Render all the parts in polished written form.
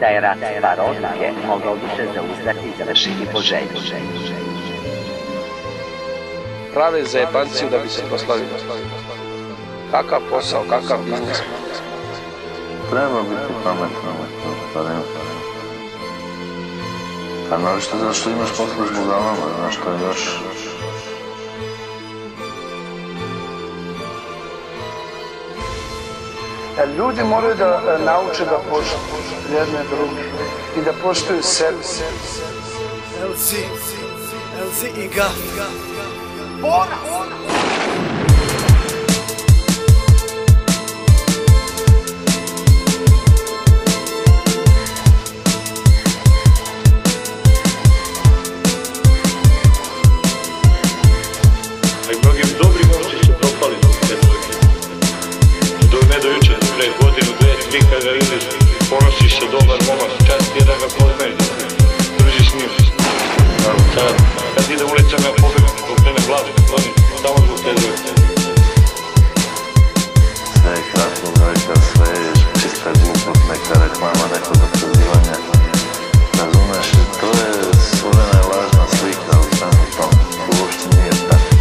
da je rat stvar odluke, mogao bi se zauzdati i završiti po želji. Prave zajebanciju da bi se proslavili. Kakav posao, kakav biznis? Treba biti pametno, pa nema. Pa navište zašto imaš poslu s budalama, znaš što je još... Ljudi moraju da nauče da poštuju jedne druge i da poštuju sebe. LZ i Gaf. Mnogim dobri momci su propali zbog te trke. Ne do jučer, pre godinu, dve, tri, kada ideš, ponosiš se dobar momak, čast je da ga poznaješ, družiš s njim. Kad ide ulicama ja pobegam, zbog te ne vlade, samo zbog te trke. Sve je krasno, velika, sve je čista glupost, neka reklama, neko dokazivanje. Razumeš, to je stvorena lažna slika u svemu tomu, uopšte nije tako.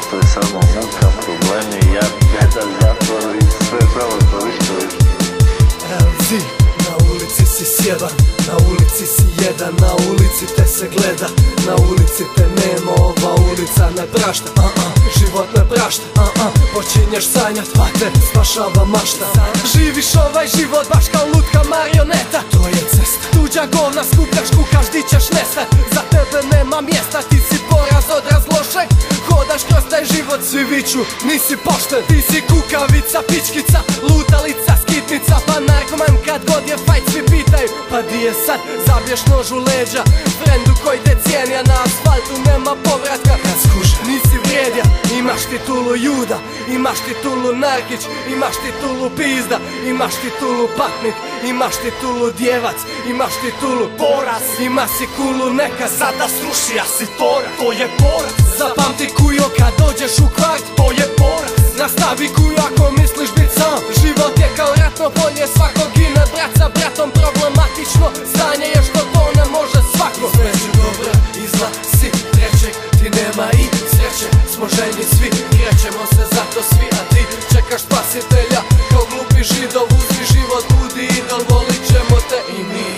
To je samo muka, problemi, jad, beda, zatvor i sve je pravo to višto. LZ, na ulici si sjeban, na ulici si jedan, na ulici te se gleda, na ulici te nema, ova ulica ne prašta, život ne prašta, počinješ sanjat, pa te spašava mašta. Živiš ovaj život baš kao lutka marioneta, to je cesta. Tuđa govna skupljaš, kukaš, di ćeš nestat, za tebe nema mjesta, ti si poraz, odraz lošeg. Hodaš kroz taj život, svi viču, nisi pošten. Ti si kukavica, pičkica, lutalica, skitnica, pa narkoman kad god je fajt, svi pitaju, pa di je sad, zabiješ nož u leđa frendu koji te cijenija, na asfaltu nema povratka. Kad skuša, nisi vrijedja, imaš titulu Juda, imaš titulu Narkić, imaš titulu Pizda, imaš titulu Patnik, imaš titulu Djevac, imaš titulu Poraz, ima si kulu neka sada sruši, a si tora, to je poraz. Zapamti kujo kad dođeš u kvart, to je poraz. Nastavi kujo ako misliš bit sam, život je kao ratno polje, svako gine brat sa bratom, problematično stanje je što to ne može svako. Između dobra i zla si trećeg, ti nema i sreće, smo željni svi, krećemo se zato svi, a ti čekaš spasitelja kao glupi židov, uzmi život, budi idol, volit ćemo te i mi.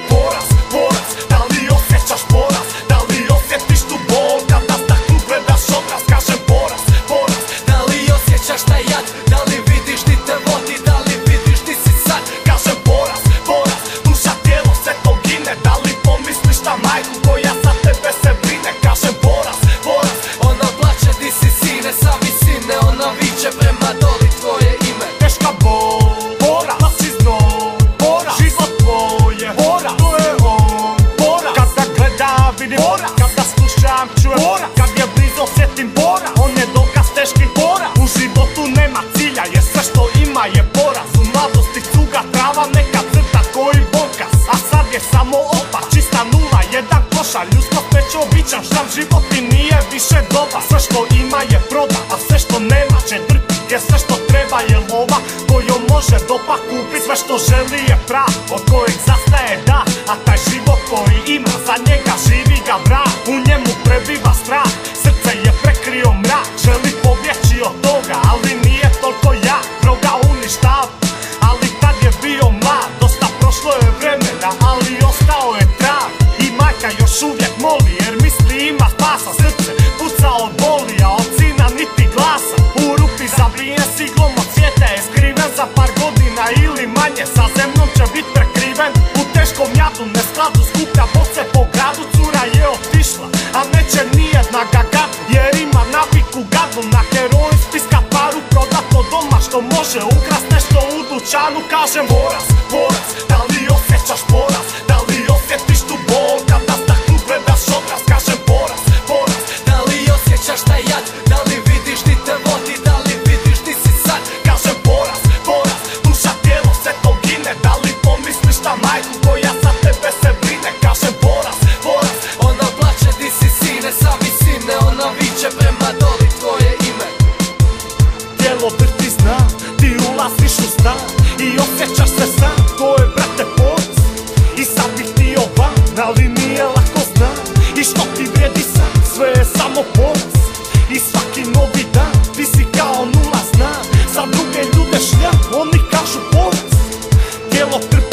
Poraz, poraz, da li osjećaš poraz, da li osjetiš tu bol, kada staknu gledaš odraz, kažem poraz, poraz, da li osjećaš taj jad, da li vidiš di te vodi, da li vidiš di si sad, kažem poraz, poraz, duša, tijelo, sve to gine, da li pomisliš na majku koja za tebe se brine, kažem poraz, poraz, ona plače di si sine, sa visine, ona viče prema doli tvoje ime. Teška bol, poraz, si znoj, poraz, život tvoje, poraz, to je on, poraz, kada gledam vidim poraz, kada slušam čujem poraz, kad je blizu osjetim poraz, on je dokaz teških poraz. U životu nema cilja jer sve što ima je poraz, u mladosti cuga trava, neka crta koji bokas, a sad je samo opa, čista nula, jedan košar, ljudsko već običan, štam život i nije više doba, sve što ima je proda, a sve što nema će drti, jer sve što treba je lova kojom može dopak kupit, sve što želi je prav, od kojeg zastaje da, a taj život koji ima, za njega živi ga vrat, u njemu prebiva strah, srce je prekrio mrak, želi pobjeći od toga, ali nije toliko jak, droga uništava, ali tad je bio mlad, dosta prošlo je vremena, ali ostao je trag, i majka još uvijek moli, jer misli ima spasa, srce puca od boli, a od sina niti glasa, u rupi zabijen s iglom od svijeta je skriven, za par godina ili manje sa zemljom će bit prekriven, u teškom jadu neskladu skuplja boce po gradu, cura je otišla, a neće nijedna ga gadu, jer ima naviku gadu, na heroin spiska paru, prodat od doma što može ukrast nešto u dućanu, kažem poraz, poraz, da li osjećaš poraz, da li osjetiš tu bol, kada staknu gledaš odraz, kažem poraz, poraz, da li osjećaš taj jad, da li vidiš di te vodi, da li vidiš di si sad, kažem poraz, poraz, duša, tijelo, sve to gine, da li pomisliš na majku koja za tebe se brine, kažem poraz, poraz, ona plače di si sine, sa visine, ona viče prema doli tvoje ime. Tijelo drti zna, ti ulaziš u stan i osjećaš se sam, to je brat. poraz. I svaki novi dan ti si kao nula, znam. Za druge ljude šljam, oni kažu poraz. Tijelo trpi